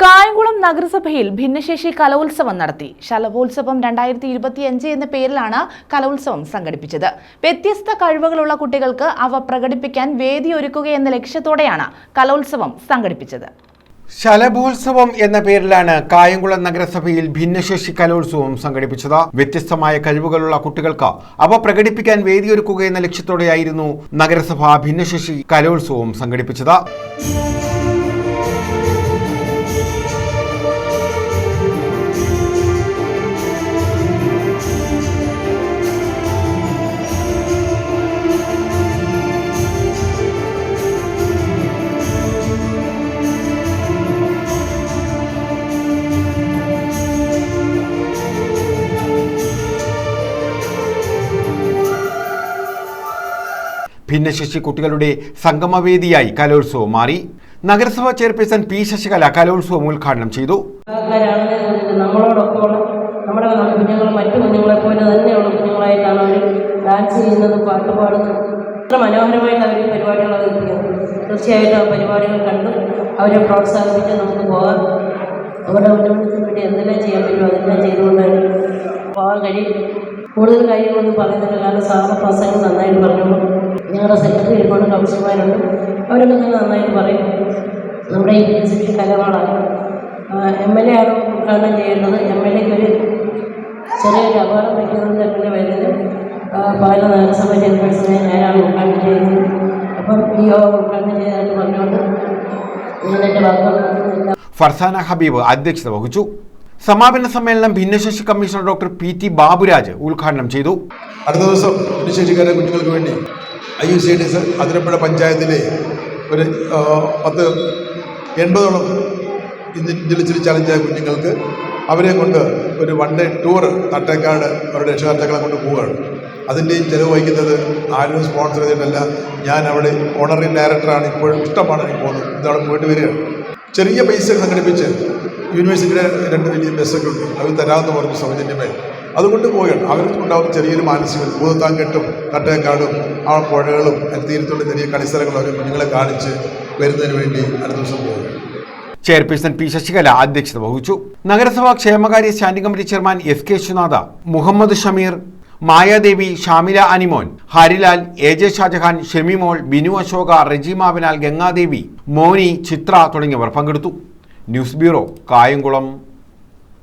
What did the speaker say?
കായംകുളം നഗരസഭയിൽ ഭിന്നശേഷി കലോത്സവം നടത്തി. ശലഭോത്സവം 2025 എന്ന പേരിലാണ് കലോത്സവം സംഘടിപ്പിച്ചത്. വ്യത്യസ്ത കഴിവുകളുള്ള കുട്ടികൾക്ക് അവ പ്രകടിപ്പിക്കാൻ വേദിയൊരുക്കുക എന്ന ലക്ഷ്യത്തോടെയാണ് കലോത്സവം സംഘടിപ്പിച്ചത്. ശലഭോത്സവം എന്ന പേരിലാണ് കായംകുളം നഗരസഭയിൽ ഭിന്നശേഷി കലോത്സവം സംഘടിപ്പിച്ചത്. വ്യത്യസ്തമായ കഴിവുകളുള്ള കുട്ടികൾക്ക് അവ പ്രകടിപ്പിക്കാൻ വേദിയൊരുക്കുക എന്ന ലക്ഷ്യത്തോടെയായിരുന്നു നഗരസഭ ഭിന്നശേഷി കലോത്സവം സംഘടിപ്പിച്ചത്. ഭിന്നശേഷി കുട്ടികളുടെ സംഗമവേദിയായി കലോത്സവം മാറി. നഗരസഭാ ചെയർപേഴ്സൺ പി ശശികല കലോത്സവം ഉദ്ഘാടനം ചെയ്തു. നമ്മളോടൊപ്പം നമ്മുടെ കുഞ്ഞുങ്ങൾ മറ്റു കുഞ്ഞുങ്ങളെ പോലെ തന്നെയുള്ള കുഞ്ഞുങ്ങളായിട്ടാണ് അവർ ഡാൻസ് ചെയ്യുന്നത്, പാട്ട് പാടുന്നത്. അത്ര മനോഹരമായിട്ട് അവർ പരിപാടികൾ അവതരിപ്പിക്കുന്നത്. തീർച്ചയായിട്ടും ആ പരിപാടികൾ കണ്ട് അവരെ പ്രോത്സാഹിപ്പിച്ച് നമുക്ക് പോകാം. അവരുടെ ഉന്നമനത്തിന് വേണ്ടി എന്തെല്ലാം ചെയ്യാൻ പറ്റുമോ അതെല്ലാം ചെയ്തുകൊണ്ടാണ് പോകാൻ കഴിയും. കൂടുതൽ കാര്യങ്ങളൊന്നും പറയുന്നില്ല, കാരണം സാറിൻ്റെ പ്രസംഗം നന്നായിട്ട് പറഞ്ഞു. ഞങ്ങളുടെ സെക്രട്ടറി ഒരുപാട് കൗൺസിലർമാരുണ്ട്, അവരൊക്കെ തന്നെ നന്നായിട്ട് പറയും. നമ്മുടെ ഈ യൂണിവേഴ്സിറ്റി കലകളാണ് MLA ആണ് ഉദ്ഘാടനം ചെയ്യേണ്ടത്. MLAക്ക് ഒരു ചെറിയൊരു അപകടം വയ്ക്കുന്നതിൻ്റെ പേരിൽ പാല നഗരസഭ ചെയർപേഴ്സണെ ഞാനാണ് ഉദ്ഘാടനം ചെയ്യുന്നത്. അപ്പം ഈ യോഗം ഉദ്ഘാടനം ചെയ്തതായിട്ട് പറഞ്ഞുകൊണ്ട് ഞാൻ എൻ്റെ വാക്കുകൾ ഫർസാന ഹബീബ് അധ്യക്ഷത വഹിച്ചു. സമാപന സമ്മേളനം ഭിന്നശേഷി കമ്മീഷണർ ഡോക്ടർ PT ബാബുരാജ് ഉദ്ഘാടനം ചെയ്തു. അടുത്ത ദിവസം ഭിന്നശേഷിക്കാരെ കുഞ്ഞുങ്ങൾക്ക് വേണ്ടി IUCDS അതിരപ്പുഴ പഞ്ചായത്തിലെ ഒരു 80ഓളം ഇന്റലിജൻസ് ചലഞ്ചായ കുഞ്ഞുങ്ങൾക്ക് അവരെ കൊണ്ട് ഒരു 1 ഡേ ടൂർ തട്ടേക്കാട് അവരുടെ രക്ഷകർത്താക്കളെ കൊണ്ട് പോവുകയാണ്. അതിൻ്റെയും ചിലവ് വഹിക്കുന്നത് ആരും സ്പോൺസർ ചെയ്തിട്ടല്ല, ഞാൻ അവിടെ ഓണററി ഡയറക്ടറാണ്. ഇപ്പോഴും ഇഷ്ടമാണ് എനിക്ക് പോകുന്നത്. ഇതവിടെ പോയിട്ട് വരികയാണ്. ചെറിയ പൈസ സംഘടിപ്പിച്ച് യൂണിവേഴ്സിറ്റിയുടെ 2 വലിയ ബസ്സൊക്കെ ഉണ്ട്, അവർ തരാമെന്ന് പറഞ്ഞ് സൗജന്യമായി അതുകൊണ്ട് പോവുകയാണ്. അവർക്ക് ഉണ്ടാകുന്ന ചെറിയൊരു മാനസികം ഭൂതത്താങ്കെട്ടും തട്ടേക്കാടും ആ പുഴകളും തീരത്തുള്ള ചെറിയ കളിസ്ഥലങ്ങളും അവർ കുഞ്ഞുങ്ങളെ കാണിച്ച് വരുന്നതിന് വേണ്ടി അടുത്ത ദിവസം പോവുകയാണ്. ചെയർപേഴ്സൺ പി ശശികല അധ്യക്ഷത വഹിച്ചു. നഗരസഭാ ക്ഷേമകാര്യ standing committee chairman SK Shunatha, Muhammad Shameer, Mayadevi, Shamila Animon, Harilal, AJ Shajahan, Shemimol, Binu Ashoka, Rejima Binal, Gangadevi, Moni, Chithra തുടങ്ങിയവർ പങ്കെടുത്തു. News bureau, Kayamkulam.